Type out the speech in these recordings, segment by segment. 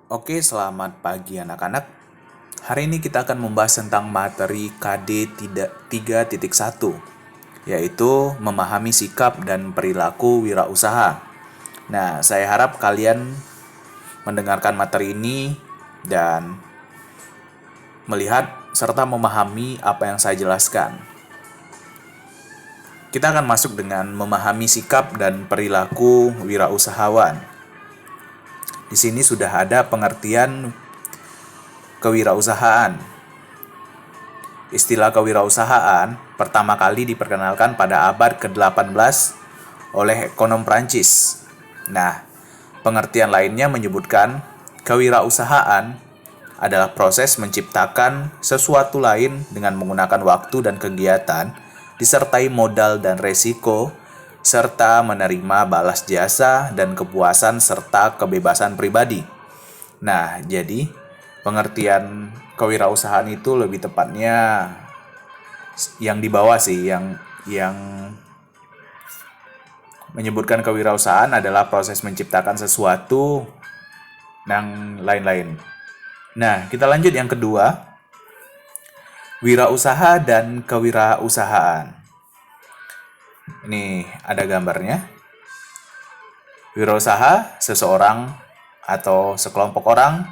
Oke, selamat pagi anak-anak. Hari ini kita akan membahas tentang materi KD 3.1, yaitu memahami sikap dan perilaku wirausaha. Nah, saya harap kalian mendengarkan materi ini dan melihat serta memahami apa yang saya jelaskan. Kita akan masuk dengan memahami sikap dan perilaku wirausahawan. Di sini sudah ada pengertian kewirausahaan. Istilah kewirausahaan pertama kali diperkenalkan pada abad ke-18 oleh ekonom Prancis. Nah, pengertian lainnya menyebutkan kewirausahaan adalah proses menciptakan sesuatu lain dengan menggunakan waktu dan kegiatan, disertai modal dan resiko, serta menerima balas jasa dan kepuasan serta kebebasan pribadi. Nah, jadi pengertian kewirausahaan itu lebih tepatnya yang di bawah sih, yang menyebutkan kewirausahaan adalah proses menciptakan sesuatu dan lain-lain. Nah, kita lanjut yang kedua, wirausaha dan kewirausahaan. Ini ada gambarnya. Wirausaha, seseorang atau sekelompok orang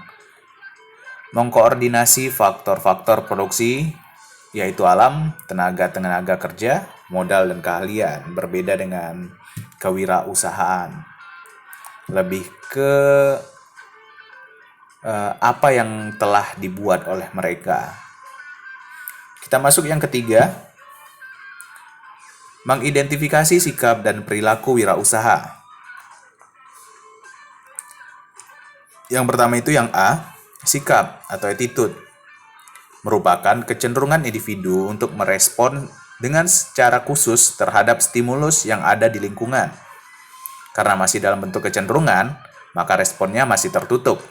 mengkoordinasi faktor-faktor produksi, yaitu alam, tenaga kerja, modal, dan keahlian. Berbeda dengan kewirausahaan. Lebih ke apa yang telah dibuat oleh mereka. Kita masuk yang ketiga, mengidentifikasi sikap dan perilaku wirausaha. Yang pertama itu yang A, sikap atau attitude. Merupakan kecenderungan individu untuk merespon dengan secara khusus terhadap stimulus yang ada di lingkungan. Karena masih dalam bentuk kecenderungan, maka responnya masih tertutup,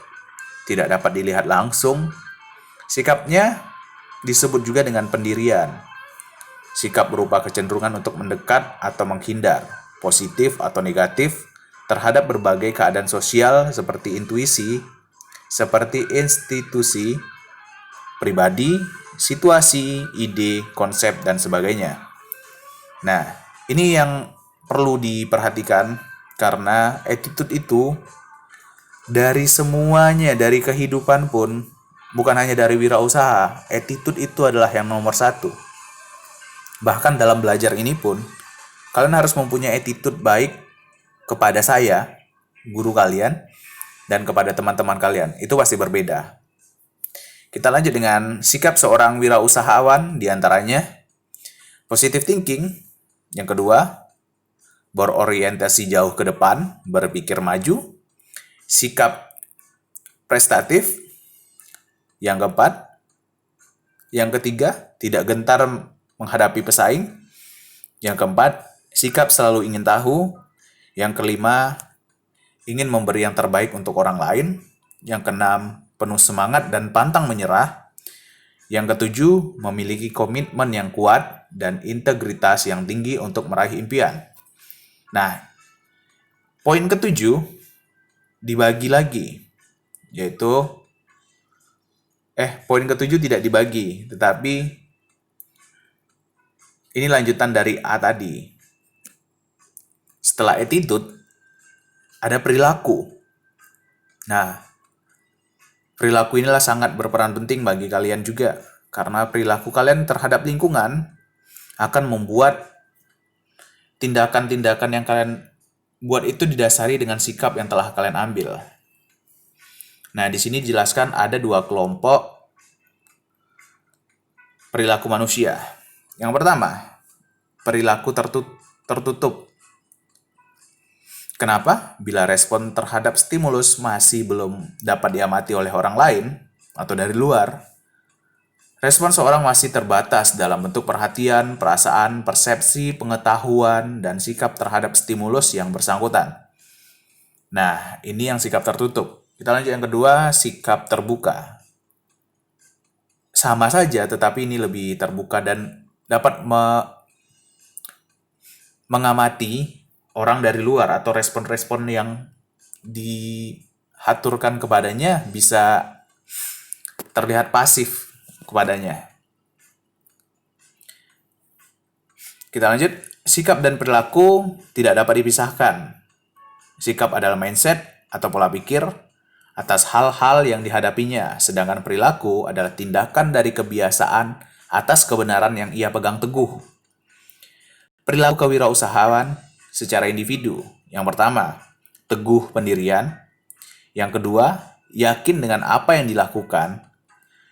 tidak dapat dilihat langsung. Sikapnya disebut juga dengan pendirian. Sikap berupa kecenderungan untuk mendekat atau menghindar, positif atau negatif, terhadap berbagai keadaan sosial seperti intuisi, seperti institusi, pribadi, situasi, ide, konsep, dan sebagainya. Nah, ini yang perlu diperhatikan karena attitude itu dari semuanya, dari kehidupan pun, bukan hanya dari wirausaha, attitude itu adalah yang nomor satu. Bahkan dalam belajar ini pun, kalian harus mempunyai attitude baik kepada saya, guru kalian, dan kepada teman-teman kalian. Itu pasti berbeda. Kita lanjut dengan sikap seorang wirausahawan, diantaranya positive thinking. Yang kedua, berorientasi jauh ke depan, berpikir maju. Sikap prestatif. Yang keempat, yang ketiga, tidak gentar menghadapi pesaing. Yang keempat, sikap selalu ingin tahu. Yang kelima, ingin memberi yang terbaik untuk orang lain. Yang keenam, penuh semangat dan pantang menyerah. Yang ketujuh, memiliki komitmen yang kuat dan integritas yang tinggi untuk meraih impian. Nah, poin ketujuh dibagi lagi, yaitu poin ketujuh tidak dibagi, tetapi ini lanjutan dari A tadi. Setelah attitude, ada perilaku. Nah, perilaku inilah sangat berperan penting bagi kalian juga, karena perilaku kalian terhadap lingkungan akan membuat tindakan-tindakan yang kalian buat itu didasari dengan sikap yang telah kalian ambil. Nah, di sini dijelaskan ada dua kelompok perilaku manusia. Yang pertama, perilaku tertutup. Kenapa? Bila respon terhadap stimulus masih belum dapat diamati oleh orang lain atau dari luar, respon seorang masih terbatas dalam bentuk perhatian, perasaan, persepsi, pengetahuan, dan sikap terhadap stimulus yang bersangkutan. Nah, ini yang sikap tertutup. Kita lanjut yang kedua, sikap terbuka. Sama saja, tetapi ini lebih terbuka dan dapat mengamati orang dari luar atau respon-respon yang haturkan kepadanya bisa terlihat pasif kepadanya. Kita lanjut, sikap dan perilaku tidak dapat dipisahkan. Sikap adalah mindset atau pola pikir atas hal-hal yang dihadapinya, sedangkan perilaku adalah tindakan dari kebiasaan atas kebenaran yang ia pegang teguh. Perilaku kewirausahaan secara individu. Yang pertama, teguh pendirian. Yang kedua, yakin dengan apa yang dilakukan.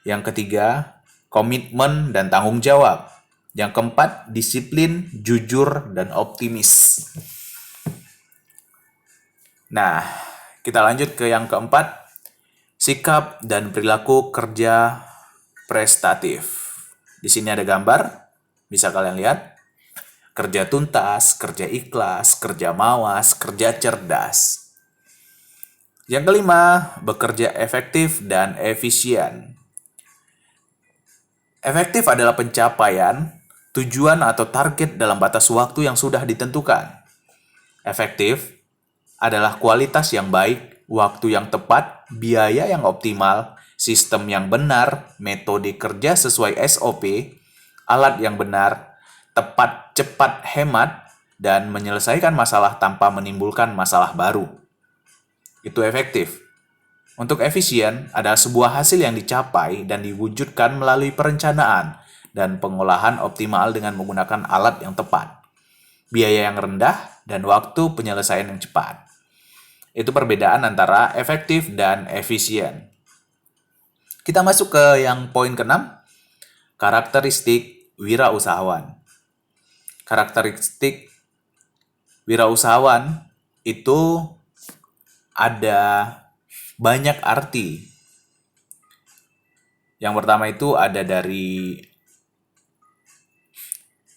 Yang ketiga, komitmen dan tanggung jawab. Yang keempat, disiplin, jujur, dan optimis. Nah, kita lanjut ke yang keempat, sikap dan perilaku kerja prestatif. Di sini ada gambar, bisa kalian lihat. Kerja tuntas, kerja ikhlas, kerja mawas, kerja cerdas. Yang kelima, bekerja efektif dan efisien. Efektif adalah pencapaian tujuan atau target dalam batas waktu yang sudah ditentukan. Efektif adalah kualitas yang baik, waktu yang tepat, biaya yang optimal, sistem yang benar, metode kerja sesuai SOP, alat yang benar, tepat, cepat, hemat, dan menyelesaikan masalah tanpa menimbulkan masalah baru. Itu efektif. Untuk efisien adalah sebuah hasil yang dicapai dan diwujudkan melalui perencanaan dan pengolahan optimal dengan menggunakan alat yang tepat, biaya yang rendah, dan waktu penyelesaian yang cepat. Itu perbedaan antara efektif dan efisien. Kita masuk ke yang poin ke-6, karakteristik wirausahawan. Karakteristik wirausahawan itu ada banyak arti. Yang pertama itu ada dari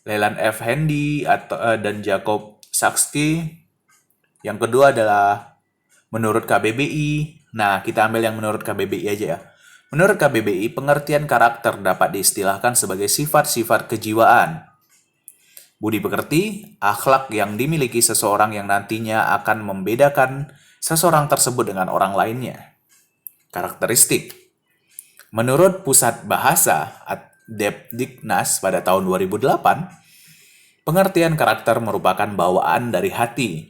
Leland F. Handy dan Jacob Saxty. Yang kedua adalah menurut KBBI. Nah, kita ambil yang menurut KBBI aja ya. Menurut KBBI, pengertian karakter dapat diistilahkan sebagai sifat-sifat kejiwaan, budi pekerti, akhlak yang dimiliki seseorang yang nantinya akan membedakan seseorang tersebut dengan orang lainnya. Karakteristik. Menurut Pusat Bahasa Depdiknas pada tahun 2008, pengertian karakter merupakan bawaan dari hati,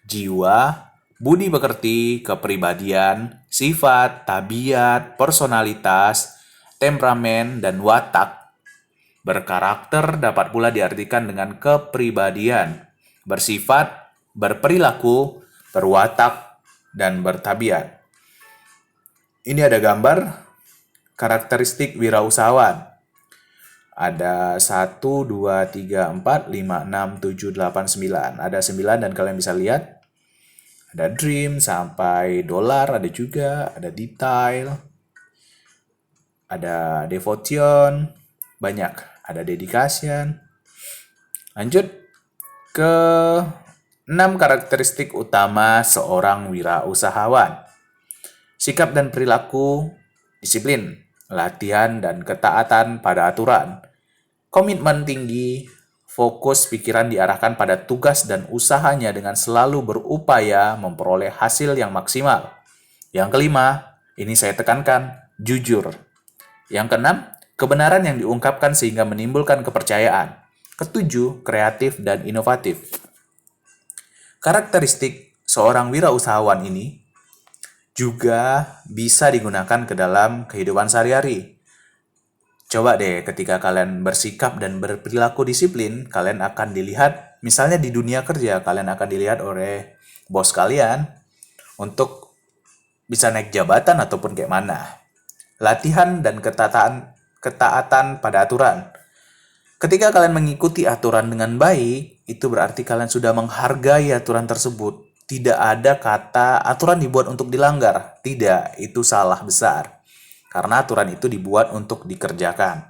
jiwa, budi pekerti, kepribadian, sifat, tabiat, personalitas, temperamen, dan watak. Berkarakter dapat pula diartikan dengan kepribadian, bersifat, berperilaku, berwatak, dan bertabiat. Ini ada gambar karakteristik wirausahawan. Ada 1, 2, 3, 4, 5, 6, 7, 8, 9. Ada 9 dan kalian bisa lihat. Ada dream sampai dolar, ada juga, ada detail, ada devotion, banyak, ada dedication. Lanjut ke 6 karakteristik utama seorang wirausahawan. Sikap dan perilaku, disiplin, latihan dan ketaatan pada aturan, komitmen tinggi, fokus pikiran diarahkan pada tugas dan usahanya dengan selalu berupaya memperoleh hasil yang maksimal. Yang kelima, ini saya tekankan, jujur. Yang keenam, kebenaran yang diungkapkan sehingga menimbulkan kepercayaan. Ketujuh, kreatif dan inovatif. Karakteristik seorang wirausahawan ini juga bisa digunakan ke dalam kehidupan sehari-hari. Coba deh ketika kalian bersikap dan berperilaku disiplin, kalian akan dilihat, misalnya di dunia kerja, kalian akan dilihat oleh bos kalian untuk bisa naik jabatan ataupun kayak mana. Latihan dan ketaatan pada aturan. Ketika kalian mengikuti aturan dengan baik, itu berarti kalian sudah menghargai aturan tersebut. Tidak ada kata aturan dibuat untuk dilanggar. Tidak, itu salah besar. Karena aturan itu dibuat untuk dikerjakan.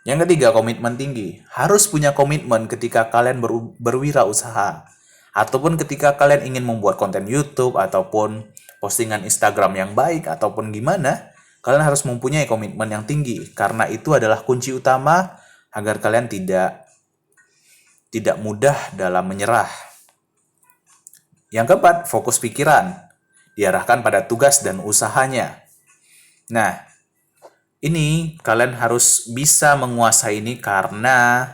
Yang ketiga, komitmen tinggi. Harus punya komitmen ketika kalian berwirausaha. Ataupun ketika kalian ingin membuat konten YouTube ataupun postingan Instagram yang baik ataupun gimana, kalian harus mempunyai komitmen yang tinggi. Karena itu adalah kunci utama agar kalian tidak mudah dalam menyerah. Yang keempat, fokus pikiran. diarahkan pada tugas dan usahanya. Nah, ini kalian harus bisa menguasai ini karena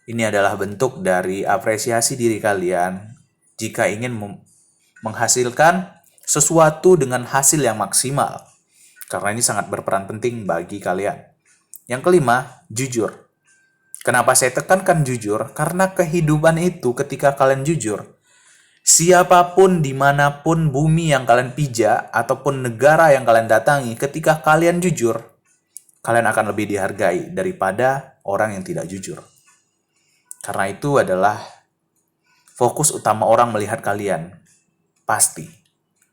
ini adalah bentuk dari apresiasi diri kalian jika ingin menghasilkan sesuatu dengan hasil yang maksimal. Karena ini sangat berperan penting bagi kalian. Yang kelima, jujur. Kenapa saya tekankan jujur? Karena kehidupan itu ketika kalian jujur, siapapun dimanapun bumi yang kalian pijak ataupun negara yang kalian datangi, ketika kalian jujur, kalian akan lebih dihargai daripada orang yang tidak jujur. Karena itu adalah fokus utama orang melihat kalian. Pasti.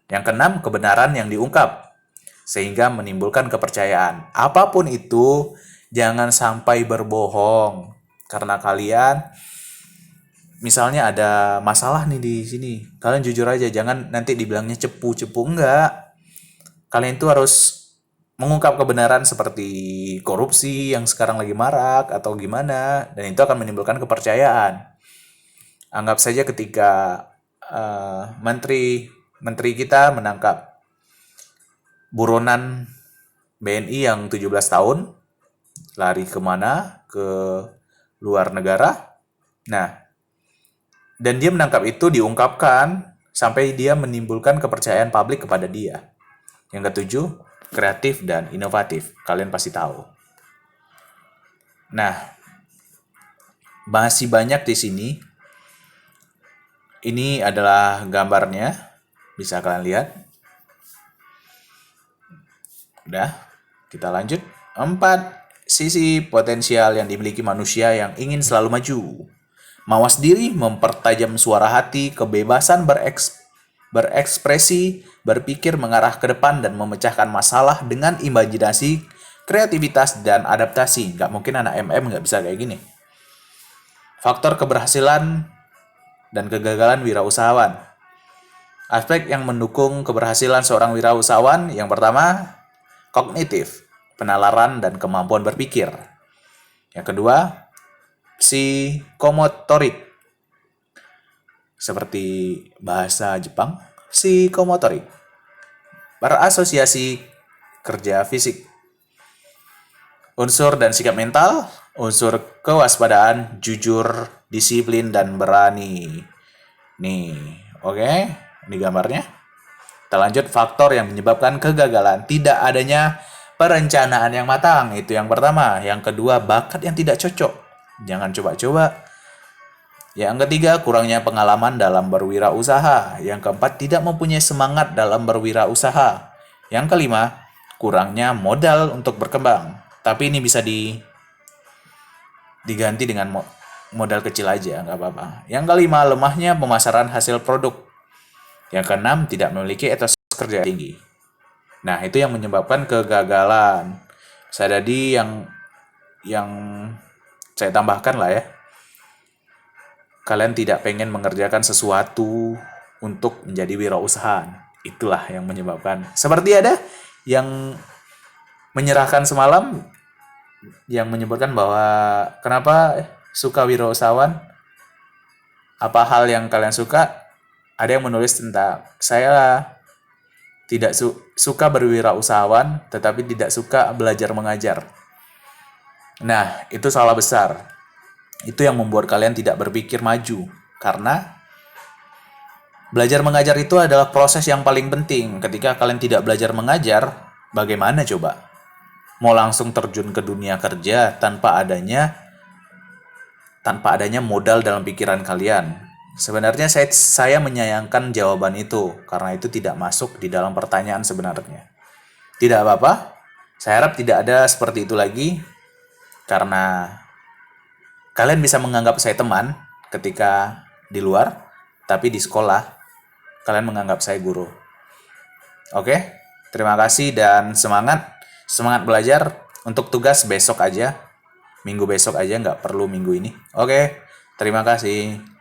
Yang keenam, kebenaran yang diungkap. Sehingga menimbulkan kepercayaan. Apapun itu, jangan sampai berbohong. Karena kalian, misalnya ada masalah nih di sini. Kalian jujur aja, jangan nanti dibilangnya cepu-cepu. Enggak. Kalian itu harus mengungkap kebenaran seperti korupsi yang sekarang lagi marak atau gimana. Dan itu akan menimbulkan kepercayaan. Anggap saja ketika menteri kita menangkap buronan BNI yang 17 tahun, lari kemana? Ke luar negara. Nah, dan dia menangkap itu diungkapkan sampai dia menimbulkan kepercayaan publik kepada dia. Yang ketujuh, kreatif dan inovatif. Kalian pasti tahu. Nah, masih banyak di sini. Ini adalah gambarnya. Bisa kalian lihat. Udah, kita lanjut. 4. Sisi potensial yang dimiliki manusia yang ingin selalu maju. Mawas diri, mempertajam suara hati, kebebasan berekspresi, berpikir mengarah ke depan dan memecahkan masalah dengan imajinasi, kreativitas, dan adaptasi. Nggak mungkin anak MM nggak bisa kayak gini. Faktor keberhasilan dan kegagalan wirausahawan. Aspek yang mendukung keberhasilan seorang wirausahawan yang pertama, kognitif, penalaran dan kemampuan berpikir. Yang kedua, psikomotorik. Seperti bahasa Jepang, psikomotorik. Berasosiasi kerja fisik. Unsur dan sikap mental, unsur kewaspadaan, jujur, disiplin, dan berani. Nih, oke? Ini gambarnya. Kita lanjut, faktor yang menyebabkan kegagalan. Tidak adanya perencanaan yang matang. Itu yang pertama. Yang kedua, bakat yang tidak cocok. Jangan coba-coba. Yang ketiga, kurangnya pengalaman dalam berwirausaha. Yang keempat, tidak mempunyai semangat dalam berwirausaha. Yang kelima, kurangnya modal untuk berkembang. Tapi ini bisa diganti dengan modal kecil aja, nggak apa-apa. Yang kelima, lemahnya pemasaran hasil produk. Yang keenam, tidak memiliki etos kerja tinggi. Nah, itu yang menyebabkan kegagalan. Saya tadi yang saya tambahkan lah ya. Kalian tidak pengen mengerjakan sesuatu untuk menjadi wirausahaan. Itulah yang menyebabkan. Seperti ada yang menyerahkan semalam yang menyebutkan bahwa kenapa suka wirausahawan? Apa hal yang kalian suka? Ada yang menulis tentang saya tidak suka berwirausahawan, tetapi tidak suka belajar mengajar. Nah, itu salah besar. Itu yang membuat kalian tidak berpikir maju. Karena belajar mengajar itu adalah proses yang paling penting. Ketika kalian tidak belajar mengajar, bagaimana coba? Mau langsung terjun ke dunia kerja tanpa adanya modal dalam pikiran kalian. Sebenarnya saya menyayangkan jawaban itu, karena itu tidak masuk di dalam pertanyaan sebenarnya. Tidak apa-apa, saya harap tidak ada seperti itu lagi, karena kalian bisa menganggap saya teman ketika di luar, tapi di sekolah, kalian menganggap saya guru. Oke, terima kasih dan semangat belajar. Untuk tugas besok aja, minggu besok aja, nggak perlu minggu ini. Oke, terima kasih.